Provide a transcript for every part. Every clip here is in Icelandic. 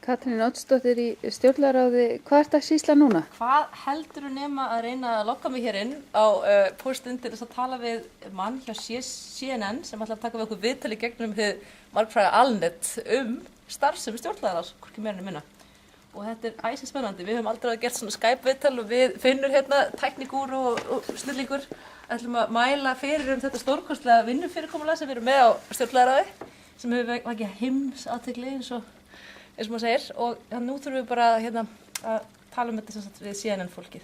Katrín Oddsdóttir í stjórnlagaráði. Hvað ert að sýsla núna? Hvað heldurðu nema að reyna að lokka mig hér inn á póstinn til þess að tala við mann hjá CNN sem ætlar að taka við okkur viðtali gegnum hið margfræga Alnet starfsemi stjórnlagaráðs, hvorki meira né minna. Og þetta æsins spennandi. Við höfum aldrei gert svona Skype-viðtal og við finnur hérna tæknigúru og snillingur ætlum að mæla fyrir þetta stórkostlega vinnufyrirkomulag sem við erum með á stjórnlagaráði sem hefur vakið heimsathygli eins og maður segir og nú þurfum við bara hérna að tala þetta sem sagt við CNN fólkið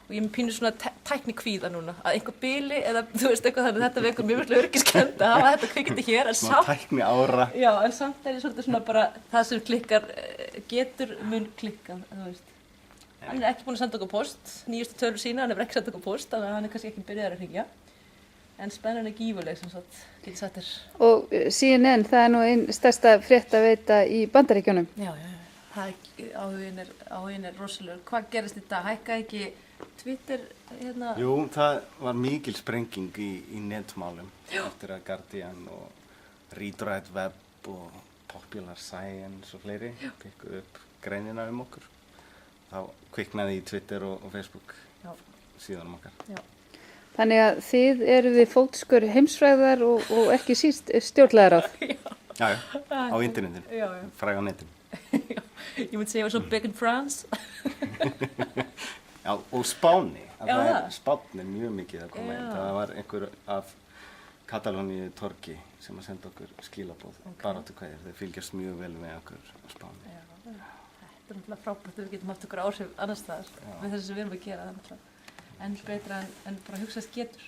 og ég er með pínu svona tæknikvíða núna að einhver bíli eða þú veist eitthvað þannig þetta vekur mjög miklu öryggiskennd að hafa þetta kvikindi hér en samt tækni ára. Já, en samt ég svolítið svona bara það sem klikkar getur mun klikkað, þú veist. Hann ekki búinn að senda okkur post, nýjustu tölur sína, hann hefur ekki senda okkur post, þannig að hann kannski ekki byrjaður að hringja. En spennan gífurleg sem sagt, getur sagt þér. Og CNN, það nú einn stærsta fréttaveita í Bandaríkjunum. Já. Áhuginn rosalegur. Hvað gerist í dag? Hækkaði ekki Twitter hérna? Jú, það var mikil sprenging í netmálum eftir að Guardian og Read Write Web og Popular Science og fleiri fikku upp greinina okkur. Þá kviknaði í Twitter og Facebook síðanum okkar. Já. Þannig að þið eru við fótskör heimsfræðar og ekki síst stjórnlagaráð. Já, á internetinu, fræg á netinu. Já, ég myndi segja svo big in France. Já, og Spáni. Spánn er mjög mikið að koma inn. Það var einhver af Katalóníu torgi sem að senda okkur skilaboð, baráttukveðjur. Þeir fylgjast mjög vel með okkur á Spáni. Þetta er náttúrulega frábært að við getum haft okkur áhrif annars staðar með þessu sem við erum að gera. Það er náttúrulega enn betra en bara hugsast getur.